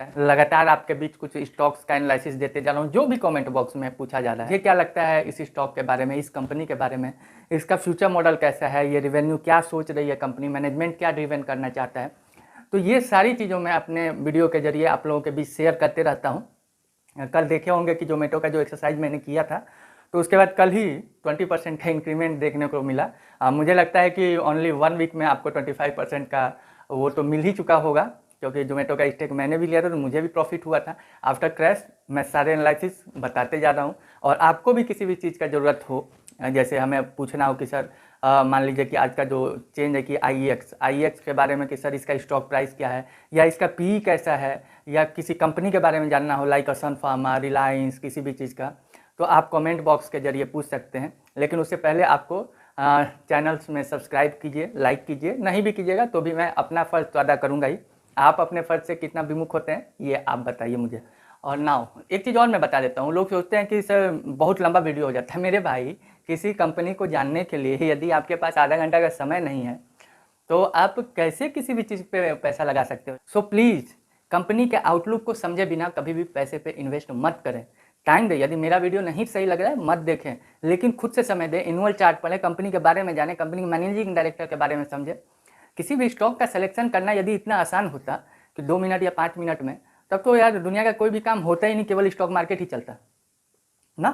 लगातार आपके बीच कुछ स्टॉक्स का एनालिसिस देते जा रहा हूँ, जो भी कमेंट बॉक्स में पूछा जा रहा है। ये क्या लगता है इस स्टॉक के बारे में, इस कंपनी के बारे में, इसका फ्यूचर मॉडल कैसा है, ये रिवेन्यू क्या सोच रही है कंपनी, मैनेजमेंट क्या ड्रिवन करना चाहता है। तो ये सारी चीज़ों में अपने वीडियो के जरिए आप लोगों के बीच शेयर करते रहता हूँ। कल देखे होंगे कि जोमेटो का जो एक्सरसाइज मैंने किया था, तो उसके बाद कल ही 20% का इंक्रीमेंट देखने को मिला। मुझे लगता है कि ओनली 1 वीक में आपको 25% का वो तो मिल ही चुका होगा, क्योंकि जोमेटो का स्टेक मैंने भी लिया था तो मुझे भी प्रॉफिट हुआ था। आफ्टर क्रैश मैं सारे एनालिसिस बताते जा रहा हूँ, और आपको भी किसी भी चीज़ का ज़रूरत हो, जैसे हमें पूछना हो कि सर मान लीजिए कि आज का जो चेंज है कि आई एक्स के बारे में कि सर इसका स्टॉक प्राइस क्या है, या इसका पी कैसा है, या किसी कंपनी के बारे में जानना हो लाइक सन फार्मा, रिलायंस, किसी भी चीज़ का, तो आप कमेंट बॉक्स के जरिए पूछ सकते हैं। लेकिन उससे पहले आपको चैनल्स में सब्सक्राइब कीजिए, लाइक कीजिए। नहीं भी कीजिएगा तो भी मैं अपना फ़र्ज़ तो अदा करूँगा ही। आप अपने फ़र्ज़ से कितना विमुख होते हैं ये आप बताइए मुझे। और नाउ एक चीज़ और मैं बता देता हूँ, लोग सोचते हैं कि सर बहुत लंबा वीडियो हो जाता है। मेरे भाई, किसी कंपनी को जानने के लिए यदि आपके पास आधा घंटा का समय नहीं है तो आप कैसे किसी भी चीज़ पे पैसा लगा सकते हो। सो प्लीज़ कंपनी के आउटलुक को समझे बिना कभी भी पैसे पे इन्वेस्ट मत करें। टाइम दे, यदि मेरा वीडियो नहीं सही लग रहा है मत देखें, लेकिन खुद से समय दें, एनुअल चार्ट पढ़ें, कंपनी के बारे में जानें, कंपनी के मैनेजिंग डायरेक्टर के बारे में समझें। किसी भी स्टॉक का सिलेक्शन करना यदि इतना आसान होता कि 2 मिनट या 5 मिनट में, तब तो यार दुनिया का कोई भी काम होता ही नहीं, केवल स्टॉक मार्केट ही चलता ना।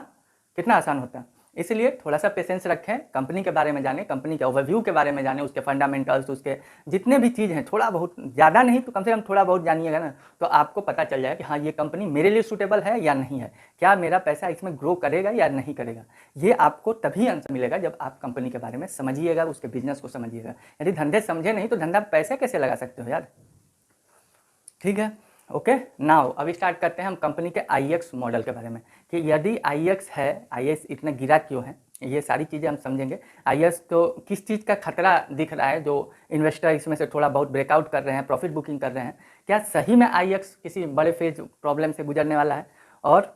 कितना आसान होता। इसलिए थोड़ा सा पेशेंस रखें, कंपनी के बारे में जानें, कंपनी के ओवरव्यू के बारे में जानें, उसके फंडामेंटल्स, उसके जितने भी चीज़ हैं, थोड़ा बहुत, ज़्यादा नहीं तो कम से कम थोड़ा बहुत जानिएगा ना, तो आपको पता चल जाएगा कि हाँ ये कंपनी मेरे लिए सूटेबल है या नहीं है, क्या मेरा पैसा इसमें ग्रो करेगा या नहीं करेगा। ये आपको तभी आंसर मिलेगा जब आप कंपनी के बारे में समझिएगा, उसके बिजनेस को समझिएगा। यदि धंधे समझे नहीं तो धंधा पैसे कैसे लगा सकते हो यार। ठीक है, ओके। नाउ अभी स्टार्ट करते हैं हम कंपनी के IEX मॉडल के बारे में, कि यदि IEX है, IEX इतना गिरा क्यों है, ये सारी चीज़ें हम समझेंगे। IEX तो किस चीज़ का खतरा दिख रहा है, जो इन्वेस्टर इसमें से थोड़ा बहुत ब्रेकआउट कर रहे हैं, प्रॉफिट बुकिंग कर रहे हैं, क्या सही में IEX किसी बड़े फेज प्रॉब्लम से गुजरने वाला है। और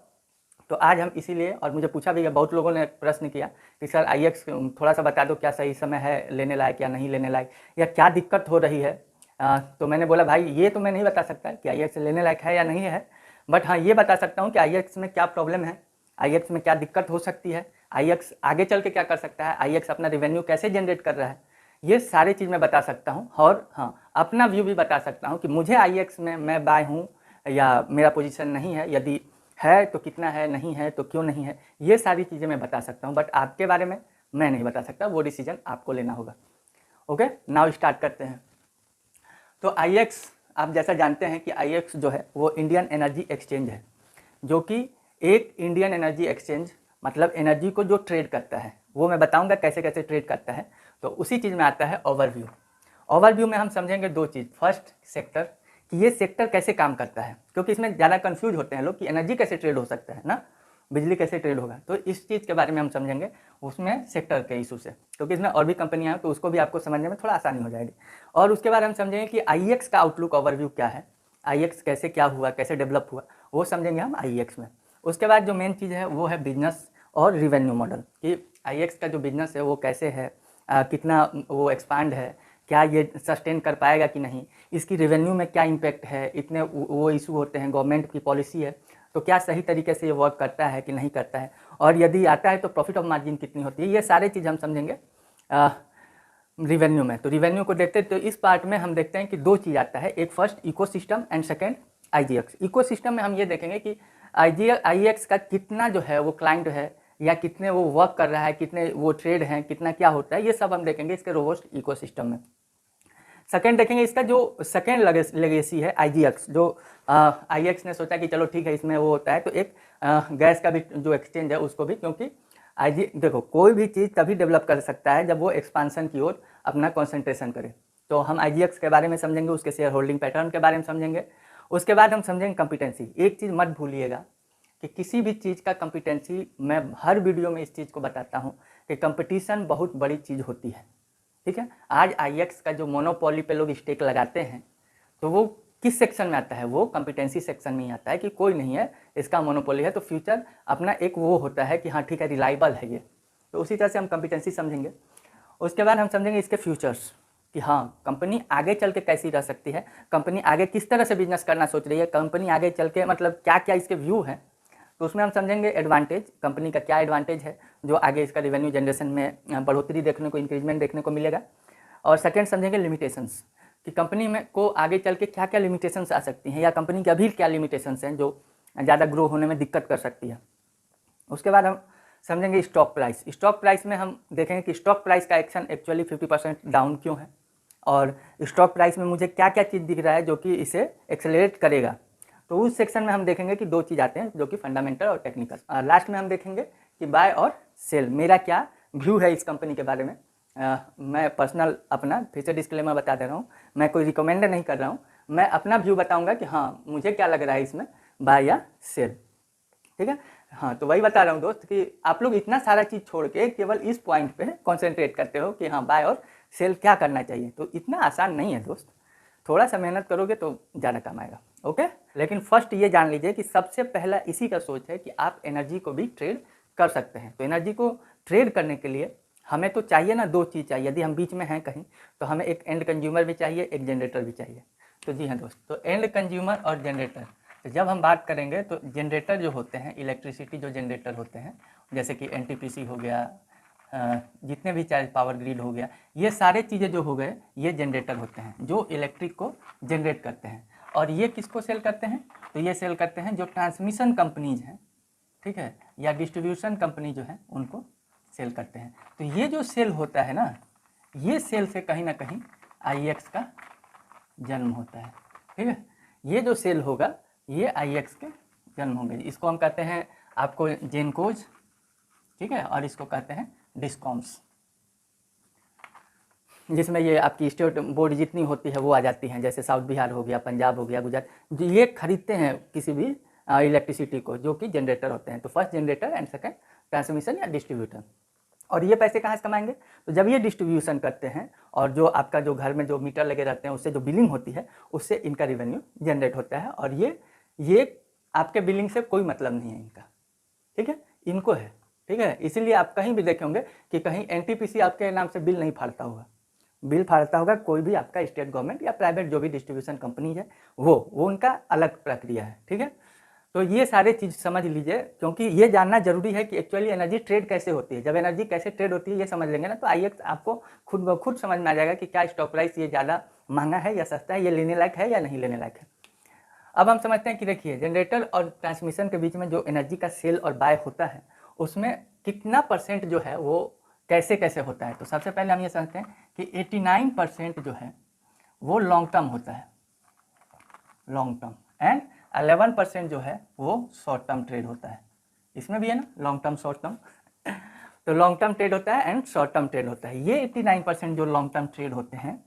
तो आज हम इसीलिए, और मुझे पूछा भी है, बहुत लोगों ने प्रश्न किया कि सर IEX थोड़ा सा बता दो, क्या सही समय है लेने लायक या नहीं लेने लायक, या क्या दिक्कत हो रही है। तो मैंने बोला भाई ये तो मैं नहीं बता सकता कि IEX लेने लायक है या नहीं है, बट हाँ ये बता सकता हूँ कि IEX में क्या प्रॉब्लम है, IEX में क्या दिक्कत हो सकती है, IEX आगे चल के क्या कर सकता है, IEX अपना रेवेन्यू कैसे जनरेट कर रहा है, ये सारी चीज़ मैं बता सकता हूँ। और हाँ अपना व्यू भी बता सकता हूँ कि मुझे IEX में मैं बाय हूँ या मेरा पोजीशन नहीं है, यदि है तो कितना है, नहीं है तो क्यों नहीं है, ये सारी चीज़ें मैं बता सकता हूँ। बट आपके बारे में मैं नहीं बता सकता, वो डिसीजन आपको लेना होगा। ओके, नाउ स्टार्ट करते हैं। तो IEX आप जैसा जानते हैं कि IEX जो है वो इंडियन एनर्जी एक्सचेंज है, जो कि एक इंडियन एनर्जी एक्सचेंज मतलब एनर्जी को जो ट्रेड करता है, वो मैं बताऊंगा कैसे कैसे ट्रेड करता है। तो उसी चीज़ में आता है ओवरव्यू। ओवरव्यू में हम समझेंगे दो चीज़, फर्स्ट सेक्टर, कि ये सेक्टर कैसे काम करता है, क्योंकि इसमें ज़्यादा कंफ्यूज होते हैं लोग कि एनर्जी कैसे ट्रेड हो सकता है ना, बिजली कैसे ट्रेड होगा। तो इस चीज़ के बारे में हम समझेंगे, उसमें सेक्टर के इशू से, क्योंकि इसमें और भी कंपनियां हैं तो उसको भी आपको समझने में थोड़ा आसानी हो जाएगी। और उसके बाद हम समझेंगे कि IEX का आउटलुक ओवरव्यू क्या है, IEX कैसे क्या हुआ, कैसे डेवलप हुआ, वो समझेंगे हम IEX में। उसके बाद जो मेन चीज़ है वो है बिजनेस और रिवेन्यू मॉडल, कि IEX का जो बिजनेस है वो कैसे है, कितना वो एक्सपांड है, क्या ये सस्टेन कर पाएगा कि नहीं, इसकी रेवेन्यू में क्या इम्पैक्ट है, इतने वो इशू होते हैं, गवर्नमेंट की पॉलिसी है तो क्या सही तरीके से ये वर्क करता है कि नहीं करता है, और यदि आता है तो प्रॉफिट ऑफ मार्जिन कितनी होती है, ये सारे चीज़ हम समझेंगे रिवेन्यू में। तो रिवेन्यू को देखते तो इस पार्ट में हम देखते हैं कि दो चीज़ आता है, एक first ecosystem and second IGX। Ecosystem में हम ये देखेंगे कि IEX का कितना जो है वो क्लाइंट है, या कितने वो वर्क कर रहा है, कितने वो ट्रेड हैं, कितना क्या होता है, ये सब हम देखेंगे इसके रोबोस्ट इकोसिस्टम में। सेकेंड देखेंगे इसका जो सेकेंड लेगेसी है IGX, जो IEX ने सोचा कि चलो ठीक है इसमें वो होता है, तो एक गैस का भी जो एक्सचेंज है उसको भी, क्योंकि देखो कोई भी चीज़ तभी डेवलप कर सकता है जब वो एक्सपांसन की ओर अपना कॉन्सेंट्रेशन करे। तो हम IGX के बारे में समझेंगे, उसके शेयर होल्डिंग पैटर्न के बारे में समझेंगे। उसके बाद हम समझेंगे कंपिटेंसी। एक चीज़ मत भूलिएगा कि किसी भी चीज़ का कंपिटेंसी, मैं हर वीडियो में इस चीज़ को बताता हूँ कि कंपटीशन बहुत बड़ी चीज़ होती है। ठीक है, आज IEX का जो मोनोपोली पे लोग स्टेक लगाते हैं तो वो किस सेक्शन में आता है, वो कॉम्पिटेंसी सेक्शन में ही आता है, कि कोई नहीं है इसका मोनोपोली है तो फ्यूचर अपना एक वो होता है कि हाँ ठीक है रिलायबल है ये। तो उसी तरह से हम कॉम्पिटेंसी समझेंगे। उसके बाद हम समझेंगे इसके फ्यूचर्स, कि हाँ कंपनी आगे चल के कैसी रह सकती है, कंपनी आगे किस तरह से बिजनेस करना सोच रही है, कंपनी आगे चल के मतलब क्या क्या इसके व्यू हैं। तो उसमें हम समझेंगे एडवांटेज, कंपनी का क्या एडवांटेज है जो आगे इसका रेवेन्यू जनरेशन में बढ़ोतरी देखने को, इंक्रीजमेंट देखने को मिलेगा। और सेकंड समझेंगे लिमिटेशंस, कि कंपनी में को आगे चल के क्या क्या लिमिटेशंस आ सकती हैं, या कंपनी की अभी क्या लिमिटेशंस हैं जो ज़्यादा ग्रो होने में दिक्कत कर सकती है। उसके बाद हम समझेंगे स्टॉक प्राइस। स्टॉक प्राइस में हम देखेंगे कि स्टॉक प्राइस का एक्शन एक्चुअली 50% डाउन क्यों है, और स्टॉक प्राइस में मुझे क्या क्या चीज़ दिख रहा है जो कि इसे एक्सेलरेट करेगा। तो उस सेक्शन में हम देखेंगे कि दो चीज़ आते हैं जो कि फंडामेंटल और टेक्निकल। लास्ट में हम देखेंगे कि बाय और सेल, मेरा क्या व्यू है इस कंपनी के बारे में। मैं पर्सनल अपना फिर से डिस्क्लेमर बता दे रहा हूँ, मैं कोई रिकमेंड नहीं कर रहा हूँ, मैं अपना व्यू बताऊँगा कि हाँ मुझे क्या लग रहा है इसमें, बाय या सेल। ठीक है, हाँ तो वही बता रहा हूँ दोस्त कि आप लोग इतना सारा चीज़ छोड़ के केवल इस पॉइंट पे कंसंट्रेट करते हो कि हाँ बाय और सेल क्या करना चाहिए। तो इतना आसान नहीं है दोस्त, थोड़ा सा मेहनत करोगे तो ज़्यादा काम आएगा। ओके, लेकिन फर्स्ट ये जान लीजिए कि सबसे पहला इसी का सोच है कि आप एनर्जी को भी ट्रेड कर सकते हैं। तो एनर्जी को ट्रेड करने के लिए हमें तो चाहिए ना, दो चीज़ चाहिए। यदि हम बीच में हैं कहीं तो हमें एक एंड कंज्यूमर भी चाहिए, एक जनरेटर भी चाहिए। तो जी हाँ दोस्त, तो एंड कंज्यूमर और जनरेटर, तो जब हम बात करेंगे तो जनरेटर जो होते हैं, इलेक्ट्रिसिटी जो जनरेटर होते हैं, जैसे कि एनटीपीसी हो गया, जितने भी चाहे पावर ग्रिड हो गया, ये सारे चीज़ें जो हो गए ये जनरेटर होते हैं जो इलेक्ट्रिक को जनरेट करते हैं। और ये किसको सेल करते हैं, तो ये सेल करते हैं जो ट्रांसमिशन कंपनीज हैं, ठीक है, या डिस्ट्रीब्यूशन कंपनी जो है उनको सेल करते हैं। तो ये जो सेल होता है ना, ये सेल से कहीं ना कहीं IEX का जन्म होता है। ठीक है, ये जो सेल होगा ये IEX के जन्म होंगे। इसको हम कहते हैं आपको जेनकोज, ठीक है, और इसको कहते हैं डिस्कॉम्स, जिसमें ये आपकी स्टेट बोर्ड जितनी होती है वो आ जाती हैं, जैसे साउथ बिहार हो गया, पंजाब हो गया, गुजरात, जो ये खरीदते हैं किसी भी इलेक्ट्रिसिटी को, जो कि जनरेटर होते हैं। तो first generator and second transmission या डिस्ट्रीब्यूटर। और ये पैसे कहाँ से कमाएंगे, तो जब ये डिस्ट्रीब्यूशन करते हैं और जो आपका जो घर में जो मीटर लगे रहते हैं उससे जो बिलिंग होती है उससे इनका रेवेन्यू जनरेट होता है। और ये आपके बिलिंग से कोई मतलब नहीं है इनका, ठीक है, इनको है। ठीक है, इसीलिए आप कहीं भी देखेंगे कि कहीं NTPC आपके नाम से बिल नहीं फाड़ता होगा, बिल फाड़ता होगा कोई भी आपका स्टेट गवर्नमेंट या प्राइवेट जो भी डिस्ट्रीब्यूशन कंपनी है वो उनका अलग प्रक्रिया है। ठीक है, तो ये सारे चीज़ समझ लीजिए, क्योंकि ये जानना जरूरी है कि एक्चुअली एनर्जी ट्रेड कैसे होती है। जब एनर्जी कैसे ट्रेड होती है ये समझ लेंगे ना, तो IEX आपको खुद ब खुद समझ में आ जाएगा कि क्या स्टॉक प्राइस ये ज़्यादा महंगा है या सस्ता है, ये लेने लायक है या नहीं लेने लायक है। अब हम समझते हैं कि देखिए जनरेटर और ट्रांसमिशन के बीच में जो एनर्जी का सेल और बाय होता है उसमें कितना परसेंट जो है वो कैसे कैसे होता है। तो सबसे पहले हम ये समझते हैं कि 89% जो है वो लॉन्ग टर्म होता है, लॉन्ग टर्म, एंड 11% जो है वो शॉर्ट टर्म ट्रेड होता है। इसमें भी है ना लॉन्ग टर्म शॉर्ट टर्म तो लॉन्ग टर्म ट्रेड होता है एंड शॉर्ट टर्म ट्रेड होता है। ये 89% जो लॉन्ग टर्म ट्रेड होते हैं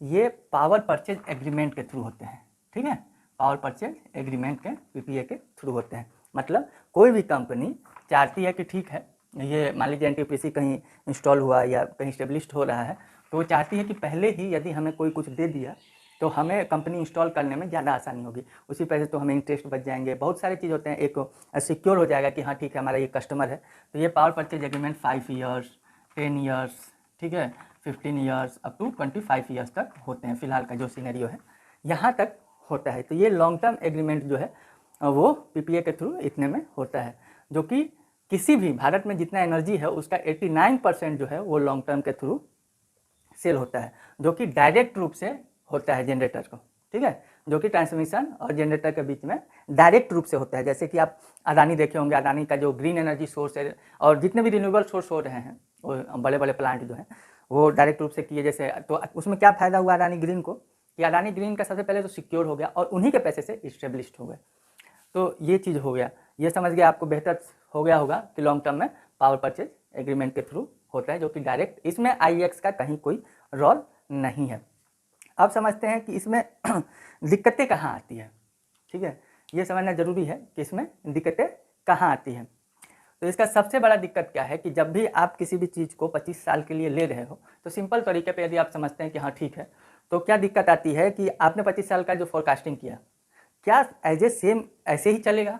ये पावर परचेज एग्रीमेंट के थ्रू होते हैं। ठीक है, पावर परचेज एग्रीमेंट के PPA के थ्रू होते हैं। मतलब कोई भी कंपनी चाहती है कि ठीक है, ये मान लीजिए NTPC कहीं इंस्टॉल हुआ या कहीं स्टेब्लिश्ड हो रहा है, तो वो चाहती है कि पहले ही यदि हमें कोई कुछ दे दिया तो हमें कंपनी इंस्टॉल करने में ज़्यादा आसानी होगी, उसी पैसे तो हमें इंटरेस्ट बच जाएंगे, बहुत सारी चीज़ होते हैं, एक सिक्योर हो जाएगा कि हाँ ठीक है हमारा ये कस्टमर है। तो ये power purchase agreement 5 years, 10 years, ठीक है, 15 ईयर्स अप टू 25 ईयर्स तक होते हैं। फिलहाल का जो सिनेरियो है यहाँ तक होता है। तो ये लॉन्ग टर्म एग्रीमेंट जो है वो PPA के थ्रू इतने में होता है, जो कि किसी भी भारत में जितना एनर्जी है उसका 89% जो है वो लॉन्ग टर्म के थ्रू सेल होता है, जो कि डायरेक्ट रूप से होता है जनरेटर को। ठीक है, जो कि ट्रांसमिशन और जनरेटर के बीच में डायरेक्ट रूप से होता है। जैसे कि आप अदानी देखे होंगे, अदानी का जो ग्रीन एनर्जी सोर्स है और जितने भी रिन्यूएबल सोर्स हो रहे हैं वो बड़े बड़े प्लांट जो हैं वो डायरेक्ट रूप से किए। जैसे तो उसमें क्या फ़ायदा हुआ अदानी ग्रीन को, कि अदानी ग्रीन का सबसे पहले तो सिक्योर हो गया और उन्हीं के पैसे से इस्टेब्लिश्ड हो गए। तो ये चीज़ हो गया, ये समझ गया, आपको बेहतर हो गया होगा कि लॉन्ग टर्म में पावर परचेज एग्रीमेंट के थ्रू होता है, जो कि डायरेक्ट, इसमें IEX का कहीं कोई रोल नहीं है। अब समझते हैं कि इसमें दिक्कतें कहाँ आती है। ठीक है, ये समझना जरूरी है कि इसमें दिक्कतें कहाँ आती हैं। तो इसका सबसे बड़ा दिक्कत क्या है कि जब भी आप किसी भी चीज़ को 25 साल के लिए ले रहे हो, तो सिंपल तरीके पे यदि आप समझते हैं कि हाँ ठीक है, तो क्या दिक्कत आती है कि आपने 25 साल का जो फोरकास्टिंग किया, क्या एज ए सेम ऐसे ही चलेगा?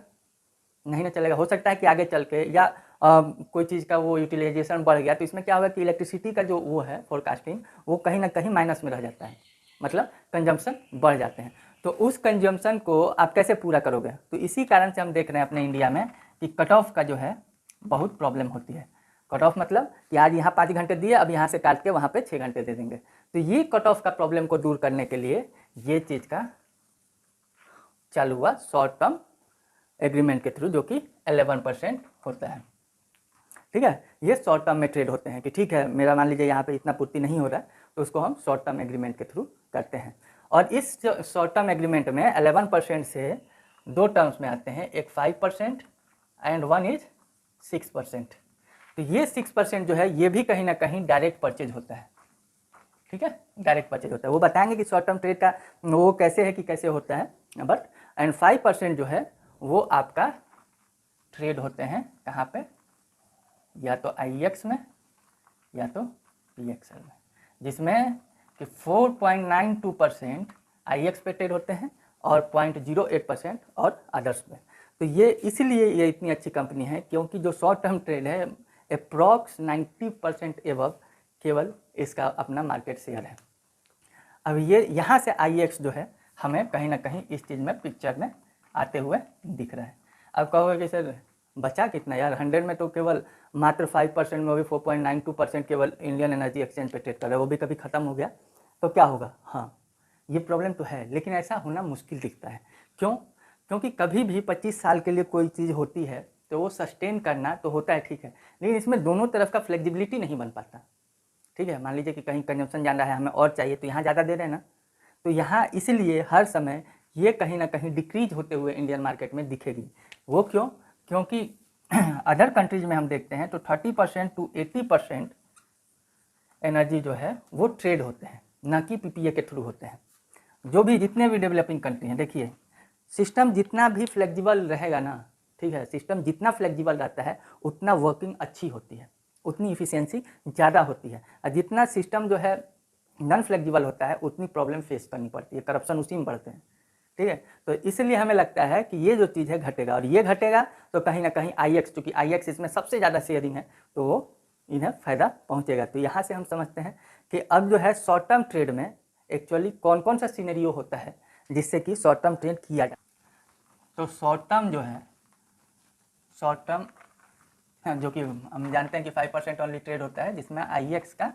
नहीं ना चलेगा। हो सकता है कि आगे चल के या कोई चीज़ का वो यूटिलाइजेशन बढ़ गया तो इसमें क्या होगा कि इलेक्ट्रिसिटी का जो वो है फोरकास्टिंग वो कहीं ना कहीं माइनस में रह जाता है, मतलब कंजम्पशन बढ़ जाते हैं। तो उस कंजम्पशन को आप कैसे पूरा करोगे? तो इसी कारण से हम देख रहे हैं अपने इंडिया में कि कट ऑफ का जो है बहुत प्रॉब्लम होती है। कट ऑफ मतलब कि आज यहाँ 5 घंटे दिए, अब यहाँ से काट के वहाँ पे 6 घंटे दे देंगे। तो ये कट ऑफ का प्रॉब्लम को दूर करने के लिए ये चीज़ का चालू हुआ शॉर्ट टर्म एग्रीमेंट के थ्रू, जो कि 11% होता है। ठीक है, ये शॉर्ट टर्म में ट्रेड होते हैं कि ठीक है मेरा मान लीजिए यहाँ पे इतना पूर्ति नहीं हो रहा है तो उसको हम शॉर्ट टर्म एग्रीमेंट के थ्रू करते हैं। और इस शॉर्ट टर्म एग्रीमेंट में 11% से दो टर्म्स में आते हैं, एक 5% एंड वन इज 6%। तो ये 6% जो है ये भी कहीं ना कहीं डायरेक्ट परचेज होता है। ठीक है, डायरेक्ट परचेज होता है। वो बताएंगे कि शॉर्ट टर्म ट्रेड का वो कैसे है कि कैसे होता है, बट एंड 5% जो है वो आपका ट्रेड होते हैं कहाँ पे, या तो IEX में या तो PXL में, जिसमें कि 4.92% IEX पे ट्रेड होते हैं और 0.08% और अदर्स में। तो ये इसलिए ये इतनी अच्छी कंपनी है क्योंकि जो शॉर्ट टर्म ट्रेड है अप्रॉक्स 90% एवब केवल इसका अपना मार्केट शेयर है। अब ये यहाँ से IEX जो है हमें कहीं ना कहीं इस चीज़ में पिक्चर में आते हुए दिख रहा है। अब कहोगे कि सर बचा कितना यार, 100 में तो केवल मात्र 5% में भी 4.92% केवल इंडियन एनर्जी एक्सचेंज पे ट्रेड कर रहा है, वो भी कभी ख़त्म हो गया तो क्या होगा? हाँ, ये प्रॉब्लम तो है, लेकिन ऐसा होना मुश्किल दिखता है। क्यों? क्योंकि कभी भी 25 साल के लिए कोई चीज़ होती है तो वो सस्टेन करना तो होता है, ठीक है, लेकिन इसमें दोनों तरफ का फ्लेक्सिबिलिटी नहीं बन पाता। ठीक है, मान लीजिए कि कहीं कंजम्पशन जान रहा है, हमें और चाहिए तो यहाँ ज़्यादा दे रहे हैं ना, तो यहाँ इसलिए हर समय ये कहीं ना कहीं डिक्रीज होते हुए इंडियन मार्केट में दिखेगी। वो क्यों? क्योंकि अदर कंट्रीज में हम देखते हैं तो 30% to 80% एनर्जी जो है वो ट्रेड होते हैं, ना कि PPA के थ्रू होते हैं। जो भी जितने भी डेवलपिंग कंट्री हैं, देखिए सिस्टम जितना भी फ्लेक्सिबल रहेगा ना, ठीक है, सिस्टम जितना फ्लेक्सिबल रहता है उतना वर्किंग अच्छी होती है, उतनी इफिशियंसी ज़्यादा होती है। और जितना सिस्टम जो है नॉन फ्लेक्सिबल होता है उतनी प्रॉब्लम फेस करनी पड़ती है, करप्शन उसी में बढ़ते हैं। ठीक है, तो इसलिए हमें लगता है कि ये जो चीज़ है घटेगा, और ये घटेगा तो कहीं ना कहीं IEX, चूँकि IEX इसमें सबसे ज़्यादा शेयरिंग है तो वो इन्हें फ़ायदा पहुँचेगा। तो यहाँ से हम समझते हैं कि अब जो है शॉर्ट टर्म ट्रेड में एक्चुअली कौन कौन सा सीनेरियो होता है जिससे कि शॉर्ट टर्म ट्रेड किया जाए। तो शॉर्ट टर्म जो है, शॉर्ट टर्म जो कि हम जानते हैं कि 5% ओनली ट्रेड होता है, जिसमें IEX का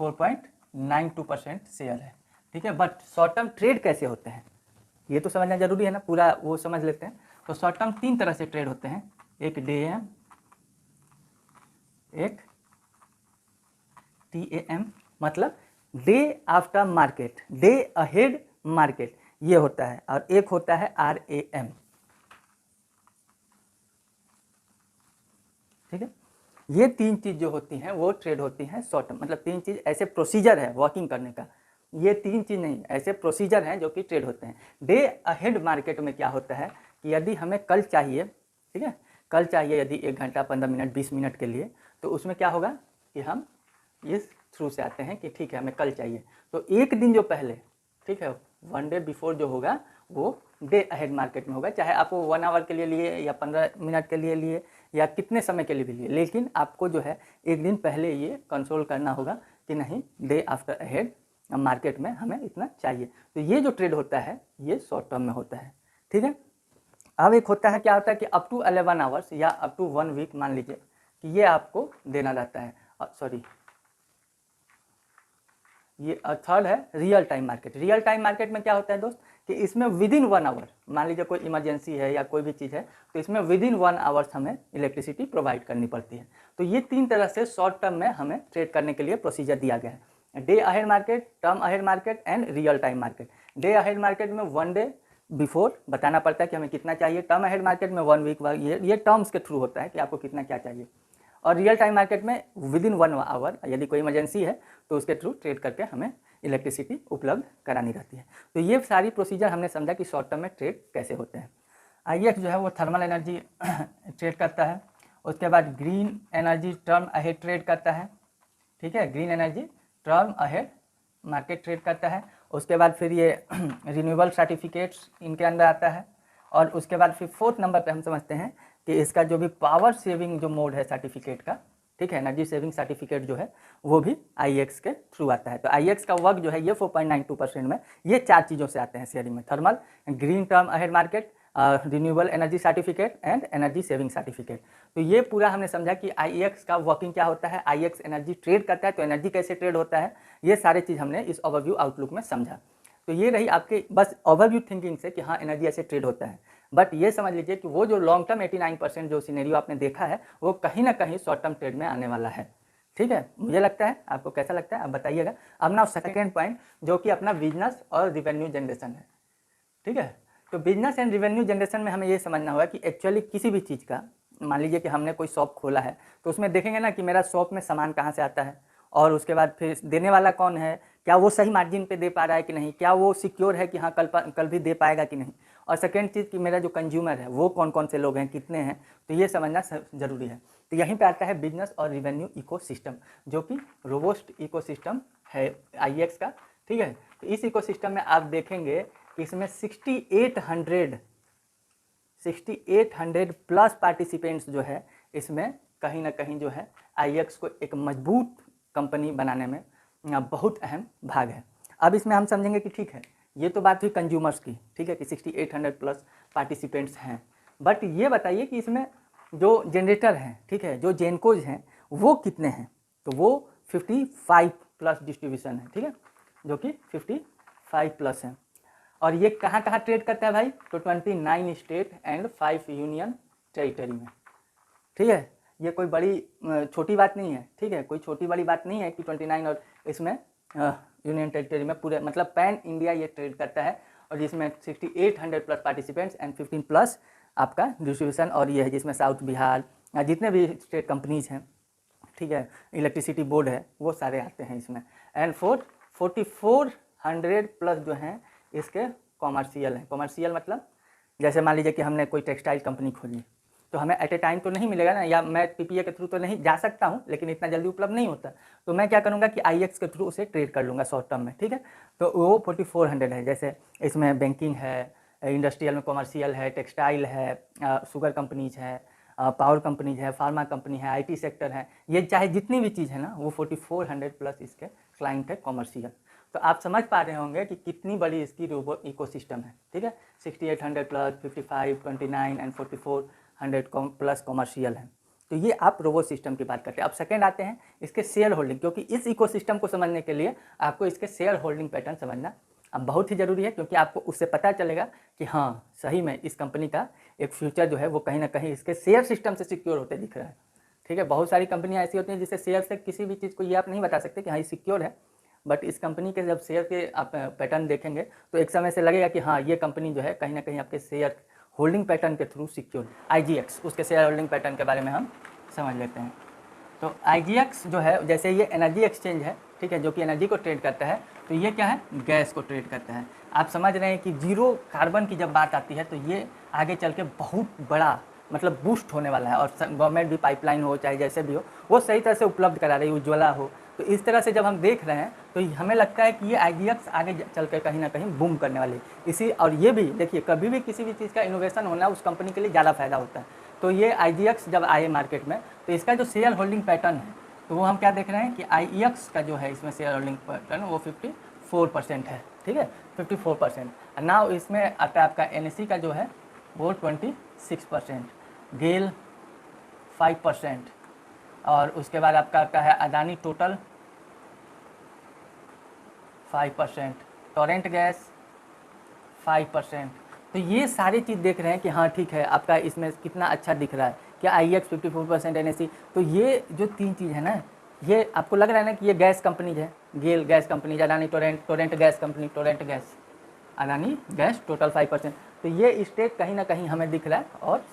4.92% शेयर है। ठीक है, बट शॉर्ट टर्म ट्रेड कैसे होते हैं ये तो समझना जरूरी है ना, पूरा वो समझ लेते हैं। तो शॉर्ट टर्म 3 तरह से ट्रेड होते हैं, एक DAM, एक TAM, मतलब day after market, day ahead market ये होता है, और एक होता है RAM। ठीक है, ये 3 चीज़ जो होती हैं वो ट्रेड होती हैं शॉर्ट टर्म, मतलब 3 चीज़ ऐसे प्रोसीजर है वर्किंग करने का, ये 3 चीज़ नहीं, ऐसे प्रोसीजर हैं जो कि ट्रेड होते हैं। डे अहेड मार्केट में क्या होता है कि यदि हमें कल चाहिए, ठीक है, कल चाहिए यदि 1 घंटा 15 मिनट 20 मिनट के लिए, तो उसमें क्या होगा कि हम इस थ्रू से आते हैं कि ठीक है हमें कल चाहिए, तो एक दिन जो पहले, ठीक है, 1 डे बिफोर जो होगा वो डे अहेड मार्केट में होगा, चाहे आप वो 1 आवर के लिए लिए या 15 मिनट के लिए लिए या कितने समय के लिए भी लिए, लेकिन आपको जो है एक दिन पहले ये कंट्रोल करना होगा कि नहीं डे आफ्टर अहेड मार्केट में हमें इतना चाहिए। तो ये जो ट्रेड होता है ये शॉर्ट टर्म में होता है। ठीक है, अब एक होता है, क्या होता है कि अप टू 11 आवर्स या अप टू 1 वीक मान लीजिए कि ये आपको देना रहता है, सॉरी ये थर्ड है real time market. Real time market में क्या होता है दोस्त कि इसमें विदिन 1 आवर, मान लीजिए कोई इमरजेंसी है या कोई भी चीज़ है तो इसमें विदिन 1 आवर्स हमें इलेक्ट्रिसिटी प्रोवाइड करनी पड़ती है। तो ये 3 तरह से शॉर्ट टर्म में हमें ट्रेड करने के लिए प्रोसीजर दिया गया है, day ahead market, term ahead market and real time market. Day ahead market में 1 डे बिफोर बताना पड़ता है कि हमें कितना चाहिए, टर्म अहेड मार्केट में 1 वीक बाद, ये टर्म्स के थ्रू होता है कि आपको कितना क्या चाहिए, और रियल टाइम मार्केट में विदिन 1 आवर यदि कोई इमरजेंसी है तो उसके थ्रू ट्रेड करके हमें इलेक्ट्रिसिटी उपलब्ध करानी रहती है। तो ये सारी प्रोसीजर हमने समझा कि शॉर्ट टर्म में ट्रेड कैसे होते हैं। IEX जो है वो थर्मल एनर्जी ट्रेड करता है, उसके बाद green energy term ahead trade करता है। ठीक है, green energy term ahead market trade करता है। उसके बाद फिर ये रिन्यूएबल सर्टिफिकेट्स इनके अंदर आता है, और उसके बाद फिर 4th नंबर पे हम समझते हैं कि इसका जो भी पावर सेविंग जो मोड है सर्टिफिकेट का, ठीक है, एनर्जी सेविंग सर्टिफिकेट जो है वो भी IEX के थ्रू आता है। तो IEX का वर्क जो है ये 4.92% में ये 4 चीज़ों से आते हैं शेयरिंग में, thermal, green term ahead market, renewable energy certificate and energy saving certificate. तो ये पूरा हमने समझा कि IEX का वर्किंग क्या होता है, IEX एनर्जी ट्रेड करता है, तो एनर्जी कैसे ट्रेड होता है, ये सारे चीज़ हमने इस ओवरव्यू आउटलुक में समझा। तो ये रही आपके बस ओवरव्यू थिंकिंग से कि हाँ एनर्जी ऐसे ट्रेड होता है। बट ये समझ लीजिए कि वो जो लॉन्ग टर्म 89% जो सिनेरियो आपने देखा है वो कहीं ना कहीं शॉर्ट टर्म ट्रेड में आने वाला है। ठीक है, मुझे लगता है, आपको कैसा लगता है आप बताइएगा। अब ना सेकेंड पॉइंट जो कि अपना बिजनेस और रिवेन्यू जनरेशन है। ठीक है, तो बिजनेस एंड रिवेन्यू जनरेशन में हमें ये समझना होगा कि एक्चुअली किसी भी चीज़ का, मान लीजिए कि हमने कोई शॉप खोला है तो उसमें देखेंगे ना कि मेरा शॉप में सामान कहाँ से आता है, और उसके बाद फिर देने वाला कौन है, क्या वो सही मार्जिन पे दे पा रहा है कि नहीं, क्या वो सिक्योर है कि हाँ कल भी दे पाएगा कि नहीं, और सेकेंड चीज़ कि मेरा जो कंज्यूमर है वो कौन कौन से लोग हैं, कितने हैं, तो ये समझना ज़रूरी है। तो यहीं पे आता है बिजनेस और रिवेन्यू इकोसिस्टम, जो कि रोबोस्ट इकोसिस्टम है IEX का। ठीक है, तो इस इकोसिस्टम में आप देखेंगे कि इसमें 6800 प्लस पार्टिसिपेंट्स जो है इसमें कहीं ना कहीं जो है IEX को एक मजबूत कंपनी बनाने में बहुत अहम भाग है। अब इसमें हम समझेंगे कि ठीक है, ये तो बात हुई कंज्यूमर्स की, ठीक है, कि 6800 प्लस पार्टिसिपेंट्स हैं, बट ये बताइए कि इसमें जो जनरेटर हैं, ठीक है, जो जेनकोज हैं वो कितने हैं, तो वो 55 प्लस डिस्ट्रीब्यूशन है, ठीक है, जो कि 55 प्लस है। और ये कहाँ कहाँ ट्रेड करता है भाई, तो 29 स्टेट एंड 5 यूनियन टेरिटरी में। ठीक है, ये कोई बड़ी छोटी बात नहीं है, ठीक है, कोई छोटी बड़ी बात नहीं है कि 29 और इसमें यूनियन टेरिटरी में पूरे मतलब पैन इंडिया ये ट्रेड करता है, और जिसमें 6800 प्लस पार्टिसिपेंट्स एंड 15 प्लस आपका डिस्ट्रीब्यूशन, और ये है जिसमें साउथ बिहार जितने भी स्टेट कंपनीज हैं, ठीक है, इलेक्ट्रिसिटी बोर्ड है, वो सारे आते हैं इसमें। एंड 4400 प्लस जो हैं इसके कॉमर्शियल हैं। कॉमर्शियल मतलब जैसे मान लीजिए कि हमने कोई टेक्सटाइल कंपनी खोली, तो हमें एट ए टाइम तो नहीं मिलेगा ना, या मैं PPA के थ्रू तो नहीं जा सकता हूँ, लेकिन इतना जल्दी उपलब्ध नहीं होता, तो मैं क्या करूँगा कि IEX के थ्रू उसे ट्रेड कर लूँगा शॉर्ट टर्म में। ठीक है, तो वो 4400 है। जैसे इसमें बैंकिंग है, इंडस्ट्रियल में कॉमर्शियल है, टेक्सटाइल है, शुगर कंपनीज है, पावर कंपनीज है, फार्मा कंपनी है, IT सेक्टर है, ये चाहे जितनी भी चीज़ है ना वो 4400 प्लस इसके क्लाइंट है कॉमर्शियल। तो आप समझ पा रहे होंगे कि कितनी बड़ी इसकी रोबो इकोसिस्टम है। ठीक है, 6800 प्लस 55, 29 एंड 4400 प्लस कॉमर्शियल है। तो ये आप रोबो सिस्टम की बात करते हैं। अब सेकेंड आते हैं इसके शेयर होल्डिंग, क्योंकि इस इकोसिस्टम को समझने के लिए आपको इसके शेयर होल्डिंग पैटर्न समझना अब बहुत ही ज़रूरी है, क्योंकि आपको उससे पता चलेगा कि हाँ सही में इस कंपनी का एक फ्यूचर जो है वो कहीं ना कहीं इसके शेयर सिस्टम से सिक्योर होते दिख रहा है। ठीक है, बहुत सारी कंपनियां ऐसी होती हैं जिससे शेयर से किसी भी चीज़ को ये आप नहीं बता सकते कि हाँ ये सिक्योर है, बट इस कंपनी के जब शेयर के आप पैटर्न देखेंगे तो एक समय से लगेगा कि हाँ ये कंपनी जो है कहीं ना कहीं आपके शेयर होल्डिंग पैटर्न के थ्रू सिक्योर। IGX उसके शेयर होल्डिंग पैटर्न के बारे में हम समझ लेते हैं। तो IGX जो है, जैसे ये एनर्जी एक्सचेंज है, ठीक है, जो कि एनर्जी को ट्रेड करता है, तो ये क्या है, गैस को ट्रेड करता है। आप समझ रहे हैं कि जीरो कार्बन की जब बात आती है तो ये आगे चल के बहुत बड़ा मतलब बूस्ट होने वाला है, और गवर्नमेंट भी पाइपलाइन हो चाहे जैसे भी हो वो सही तरह से उपलब्ध करा रही है, उज्ज्वला हो, तो इस तरह से जब हम देख रहे हैं तो हमें लगता है कि ये IGX आगे चल कर कहीं ना कहीं बूम करने वाली इसी। और ये भी देखिए, कभी भी किसी भी चीज़ का इनोवेशन होना उस कंपनी के लिए ज़्यादा फायदा होता है। तो ये IGX जब आए मार्केट में तो इसका जो शेयर होल्डिंग पैटर्न है तो वो हम क्या देख रहे हैं कि IEX का जो है इसमें शेयर होल्डिंग पैटर्न वो 54% है। ठीक है, 54%। नाउ इसमें आता है आपका NSE का जो है वो 26%, गेल 5%, और उसके बाद आपका आता है अदानी टोटल 5%, टोरेंट गैस 5%। तो ये सारी चीज़ देख रहे हैं कि हाँ ठीक है, आपका इसमें कितना अच्छा दिख रहा है क्या IEX 54% NSE। तो ये जो 3 चीज़ है ना, ये आपको लग रहा है ना कि ये गैस कंपनीज है, GAIL gas companies, Adani Torrent gas company, Torrent gas, Adani gas total 5%। तो ये स्टेक कहीं ना कहीं हमें दिख रहा है। और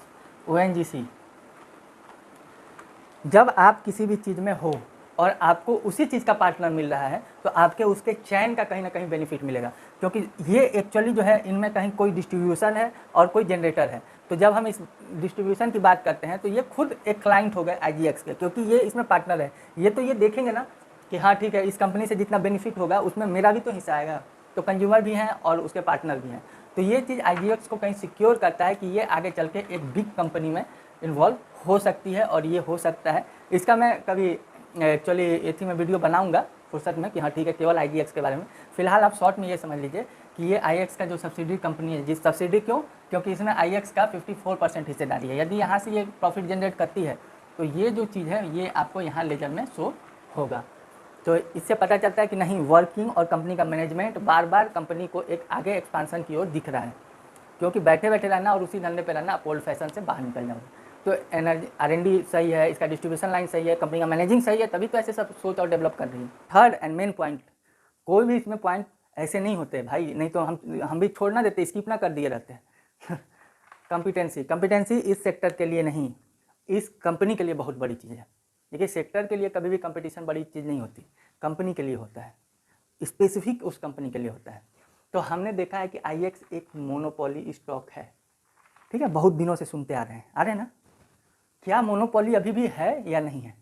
ONGC, जब आप किसी भी चीज़ में हो और आपको उसी चीज़ का पार्टनर मिल रहा है तो आपके उसके चैन का कहीं ना कहीं बेनिफिट मिलेगा, क्योंकि ये एक्चुअली जो है इनमें कहीं कोई डिस्ट्रीब्यूशन है और कोई जनरेटर है। तो जब हम इस डिस्ट्रीब्यूशन की बात करते हैं तो ये खुद एक क्लाइंट हो गए IGX के, क्योंकि ये इसमें पार्टनर है। ये तो ये देखेंगे ना कि हाँ ठीक है, इस कंपनी से जितना बेनिफिट होगा उसमें मेरा भी तो हिस्सा आएगा। तो कंज्यूमर भी हैं और उसके पार्टनर भी हैं। तो ये चीज़ IGX को कहीं सिक्योर करता है कि ये आगे चल के एक बिग कंपनी में इन्वॉल्व हो सकती है और ये हो सकता है। इसका मैं कभी एक्चुअली एथी में वीडियो बनाऊंगा फुर्सत में कि हाँ ठीक है, केवल IGX के बारे में। फिलहाल आप शॉर्ट में ये समझ लीजिए कि ये IGX का जो सब्सिडी कंपनी है, जिस सब्सिडी क्यों, क्योंकि इसमें IGX का 54% हिस्सेदारी है। यदि यहाँ से ये प्रॉफिट जनरेट करती है तो ये जो चीज़ है ये आपको यहाँ लेजर में शो होगा। तो इससे पता चलता है कि नहीं, वर्किंग और कंपनी का मैनेजमेंट बार बार कंपनी को एक आगे एक्सपांसन की ओर दिख रहा है, क्योंकि बैठे बैठे रहना और उसी धंधे पे रहना, आप ओल्ड फैशन से बाहर निकल जाओगे। तो एनर्जी R&D सही है, इसका डिस्ट्रीब्यूशन लाइन सही है, कंपनी का मैनेजिंग सही है, तभी तो ऐसे सब सोच और डेवलप कर रही है। थर्ड एंड मेन पॉइंट, कोई भी इसमें पॉइंट ऐसे नहीं होते भाई, नहीं तो हम भी छोड़ ना देते, स्किप ना कर दिए रहते हैं। कंपिटेंसी इस सेक्टर के लिए नहीं, इस कंपनी के लिए बहुत बड़ी चीज़ है। देखिए, सेक्टर के लिए कभी भी कंपटीशन बड़ी चीज़ नहीं होती, कंपनी के लिए होता है, स्पेसिफिक उस कंपनी के लिए होता है। तो हमने देखा है कि IGX एक मोनोपोली स्टॉक है, ठीक है, बहुत दिनों से सुनते आ रहे हैं ना। क्या मोनोपोली अभी भी है या नहीं है?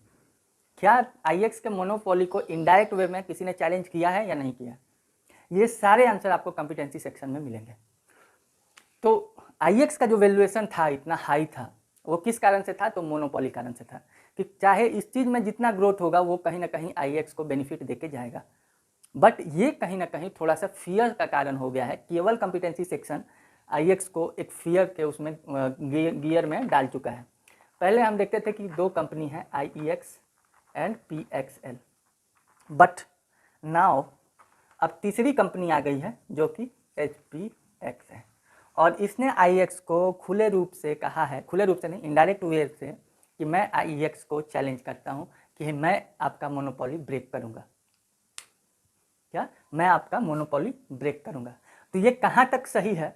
क्या IGX के मोनोपोली को इनडायरेक्ट वे में किसी ने चैलेंज किया है या नहीं किया? ये सारे आंसर आपको कॉम्पिटेंसी सेक्शन में मिलेंगे। तो IGX का जो वैल्यूएशन था, इतना हाई था, वो किस कारण से था? तो मोनोपोली कारण से था कि चाहे इस चीज़ में जितना ग्रोथ होगा वो कहीं ना कहीं IGX को बेनिफिट देके जाएगा। बट ये कहीं ना कहीं थोड़ा सा फियर का कारण हो गया है। केवल कॉम्पिटेंसी सेक्शन IGX को एक फियर के उसमें गियर में डाल चुका है। पहले हम देखते थे कि दो कंपनी है, IEX and PXL, but now अब तीसरी कंपनी आ गई है जो कि HPX है, और इसने IGX को खुले रूप से कहा है, खुले रूप से नहीं, इनडायरेक्ट वे से, कि मैं IGX को चैलेंज करता हूं कि मैं आपका मोनोपोली ब्रेक करूंगा। क्या? मैं आपका मोनोपोली ब्रेक करूंगा। तो ये कहाँ तक सही है?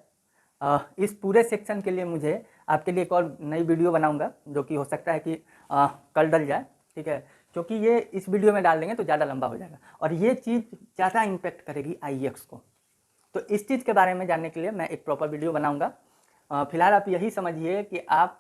इस पूरे सेक्शन के लिए मुझे आपके लिए एक और नई वीडियो बनाऊंगा, जो कि हो सकता है कि कल डल जाए, ठीक है, क्योंकि ये इस वीडियो में डाल देंगे तो ज़्यादा लंबा हो जाएगा और ये चीज़ ज़्यादा इम्पेक्ट करेगी IGX को। तो इस चीज़ के बारे में जानने के लिए मैं एक प्रॉपर वीडियो बनाऊंगा। फिलहाल आप यही समझिए कि आप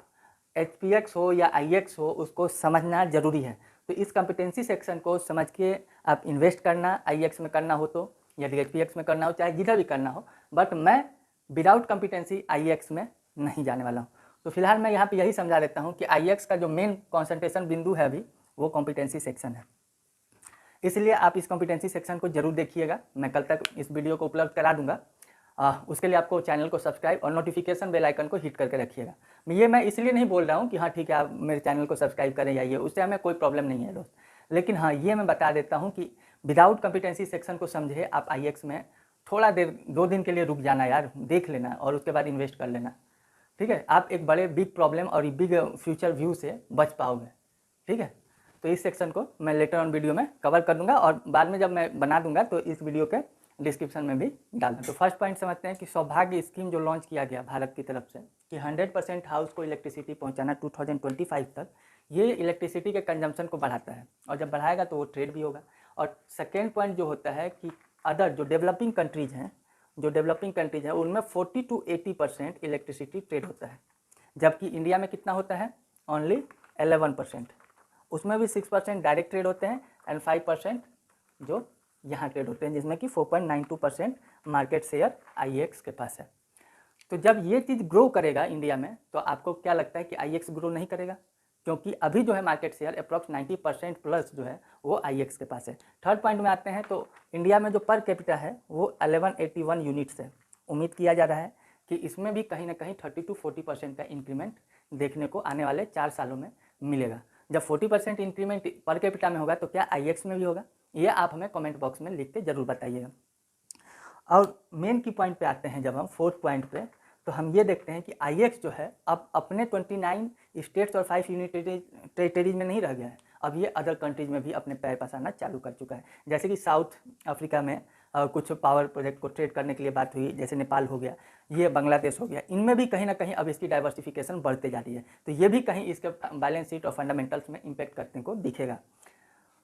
HPX हो या IGX हो, उसको समझना ज़रूरी है। तो इस कॉम्पिटेंसी सेक्शन को समझ के आप इन्वेस्ट करना, IGX में करना हो तो, यदि HPX में करना हो, चाहे जिधर भी करना हो। बट मैं विदाउट कॉम्पिटेंसी IGX में नहीं जाने वाला हूँ। तो फिलहाल मैं यहाँ पे यही समझा देता हूँ कि IGX का जो मेन कॉन्सेंट्रेशन बिंदु है अभी, वो कॉम्पिटेंसी सेक्शन है। इसलिए आप इस कॉम्पिटेंसी सेक्शन को जरूर देखिएगा। मैं कल तक इस वीडियो को उपलब्ध करा दूंगा। उसके लिए आपको चैनल को सब्सक्राइब और नोटिफिकेशन बेल आइकन को हिट करके रखिएगा। ये मैं इसलिए नहीं बोल रहा हूँ कि हाँ ठीक है आप मेरे चैनल को सब्सक्राइब करें या ये, उससे हमें कोई प्रॉब्लम नहीं है दोस्त। लेकिन हाँ, ये मैं बता देता हूँ कि विदाउट कॉम्पिटेंसी सेक्शन को समझे आप IGX में थोड़ा देर, 2 दिन के लिए रुक जाना यार, देख लेना और उसके बाद इन्वेस्ट कर लेना, ठीक है। आप एक बड़े बिग प्रॉब्लम और बिग फ्यूचर व्यू से बच पाओगे, ठीक है। तो इस सेक्शन को मैं लेटर ऑन वीडियो में कवर कर दूंगा और बाद में जब मैं बना दूंगा तो इस वीडियो के डिस्क्रिप्शन में भी डाल दूँ। तो फर्स्ट पॉइंट समझते हैं कि सौभाग्य स्कीम जो लॉन्च किया गया भारत की तरफ से कि 100% हाउस को इलेक्ट्रिसिटी पहुंचाना 2025 तक, ये इलेक्ट्रिसिटी के कंजम्पशन को बढ़ाता है और जब बढ़ाएगा तो वो ट्रेड भी होगा। और सेकेंड पॉइंट जो होता है कि अदर जो डेवलपिंग कंट्रीज़ हैं, उनमें 40 to 80% इलेक्ट्रिसिटी ट्रेड होता है, जबकि इंडिया में कितना होता है? ओनली 11%। उसमें भी 6% डायरेक्ट ट्रेड होते हैं एंड 5% जो यहाँ ट्रेड होते हैं, जिसमें कि 4.92% मार्केट शेयर IGX के पास है। तो जब ये चीज़ ग्रो करेगा इंडिया में, तो आपको क्या लगता है कि IGX ग्रो नहीं करेगा? क्योंकि अभी जो है मार्केट शेयर अप्रॉक्स 90% प्लस जो है वो IGX के पास है। थर्ड पॉइंट में आते हैं तो इंडिया में जो पर कैपिटा है वो 1181 यूनिट्स है। उम्मीद किया जा रहा है कि इसमें भी कहीं ना कहीं 30 to 40% का इंक्रीमेंट देखने को आने वाले 4 सालों में मिलेगा। जब 40% इंक्रीमेंट पर कैपिटा में होगा तो क्या IGX में भी होगा? ये आप हमें कमेंट बॉक्स में लिख के जरूर बताइएगा। और मेन की पॉइंट पे आते हैं, जब हम फोर्थ पॉइंट पे, तो हम ये देखते हैं कि IGX जो है अब अपने 29 स्टेट्स और 5 यूनियन टेरिटरीज में नहीं रह गया है, अब ये अदर कंट्रीज में भी अपने पैर पसारना चालू कर चुका है। जैसे कि साउथ अफ्रीका में कुछ पावर प्रोजेक्ट को ट्रेड करने के लिए बात हुई, जैसे नेपाल हो गया, ये बांग्लादेश हो गया, इनमें भी कहीं ना कहीं अब इसकी डाइवर्सिफिकेशन बढ़ते जा रही है। तो ये भी कहीं इसके बैलेंस शीट और फंडामेंटल्स में इम्पेक्ट करने को दिखेगा।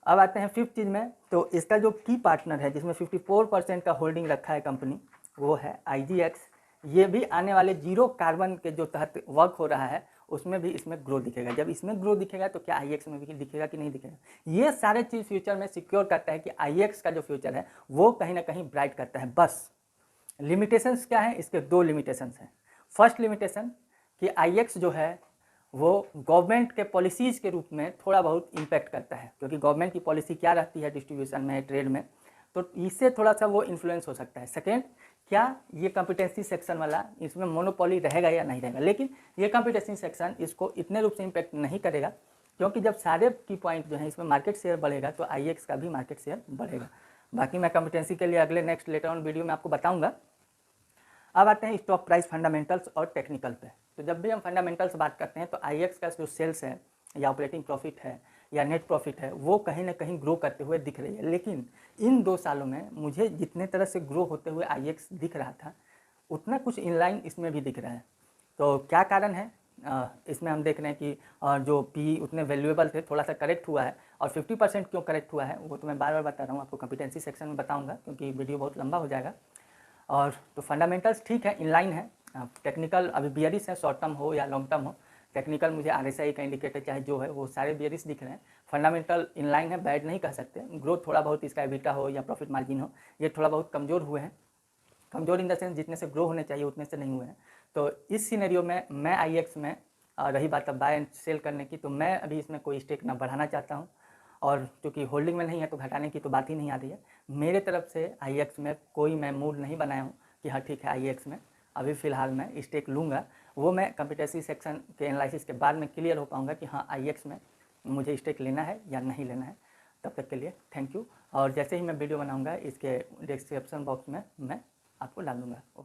अब आते हैं फिफ्थ चीज़ में, तो इसका जो की पार्टनर है जिसमें 54% का होल्डिंग रखा है कंपनी, वो है IGX। ये भी आने वाले जीरो कार्बन के जो तहत वर्क हो रहा है उसमें भी इसमें ग्रो दिखेगा। जब इसमें ग्रो दिखेगा तो क्या IGX में भी दिखेगा कि नहीं दिखेगा? ये सारे चीज़ फ्यूचर में सिक्योर करता है कि IGX का जो फ्यूचर है वो कहीं ना कहीं ब्राइट करता है। बस लिमिटेशंस क्या हैं? इसके दो लिमिटेशंस हैं। फर्स्ट लिमिटेशन कि IEX जो है वो गवर्नमेंट के पॉलिसीज़ के रूप में थोड़ा बहुत इम्पैक्ट करता है, क्योंकि गवर्नमेंट की पॉलिसी क्या रहती है डिस्ट्रीब्यूशन में, ट्रेड में, तो इससे थोड़ा सा वो इन्फ्लुएंस हो सकता है। सेकेंड, क्या ये कॉम्पिटेंसी सेक्शन वाला इसमें मोनोपोली रहेगा या नहीं रहेगा, लेकिन ये कॉम्पिटेंसी सेक्शन इसको इतने रूप से इम्पैक्ट नहीं करेगा, क्योंकि जब सारे की पॉइंट जो है इसमें मार्केट शेयर बढ़ेगा तो IEX का भी मार्केट शेयर बढ़ेगा। बाकी मैं कॉम्पिटेंसी के लिए अगले नेक्स्ट लेटर ऑन वीडियो में आपको बताऊँगा। अब आते हैं स्टॉक प्राइस फंडामेंटल्स और टेक्निकल पे। तो जब भी हम फंडामेंटल्स बात करते हैं तो IEX का जो सेल्स है या ऑपरेटिंग प्रॉफिट है या नेट प्रॉफिट है वो कहीं ना कहीं ग्रो करते हुए दिख रही है, लेकिन इन 2 सालों में मुझे जितने तरह से ग्रो होते हुए IEX दिख रहा था उतना कुछ इनलाइन इसमें भी दिख रहा है। तो क्या कारण है? इसमें हम देख रहे हैं कि जो PE उतने वैल्यूएबल थे थोड़ा सा करेक्ट हुआ है, और 50% क्यों करेक्ट हुआ है वो तो मैं बार बार बता रहा हूँ, आपको कॉम्पिटेंसी सेक्शन में बताऊँगा क्योंकि वीडियो बहुत लंबा हो जाएगा। और तो फंडामेंटल्स ठीक है, इनलाइन है। टेक्निकल अभी बियरिश है, शॉर्ट टर्म हो या लॉन्ग टर्म हो। टेक्निकल मुझे RSI का इंडिकेटर चाहे जो है वो सारे बियरिश दिख रहे हैं। फंडामेंटल इनलाइन है, बैड नहीं कह सकते। ग्रोथ थोड़ा बहुत इसका एबिटा हो या प्रॉफिट मार्जिन हो, ये थोड़ा बहुत कमज़ोर हुए हैं। कमज़ोर इन द सेंस जितने से ग्रो होने चाहिए उतने से नहीं हुए हैं। तो इस सिनेरियो में मैं IEX में रही बात अब बाय एंड सेल करने की, तो मैं अभी इसमें कोई स्टेक ना बढ़ाना चाहता हूँ, और क्योंकि होल्डिंग में नहीं है तो घटाने की तो बात ही नहीं आ रही है। मेरे तरफ से IEX में कोई मैं मूड नहीं बनाया हूँ कि हाँ ठीक है IEX में अभी फ़िलहाल मैं स्टेक लूँगा। वो मैं कॉम्पिटेंसी सेक्शन के एनालिसिस के बाद में क्लियर हो पाऊँगा कि हाँ IEX में मुझे स्टेक लेना है या नहीं लेना है। तब तक के लिए थैंक यू, और जैसे ही मैं वीडियो बनाऊँगा इसके डिस्क्रिप्शन बॉक्स में मैं आपको डाल दूँगा।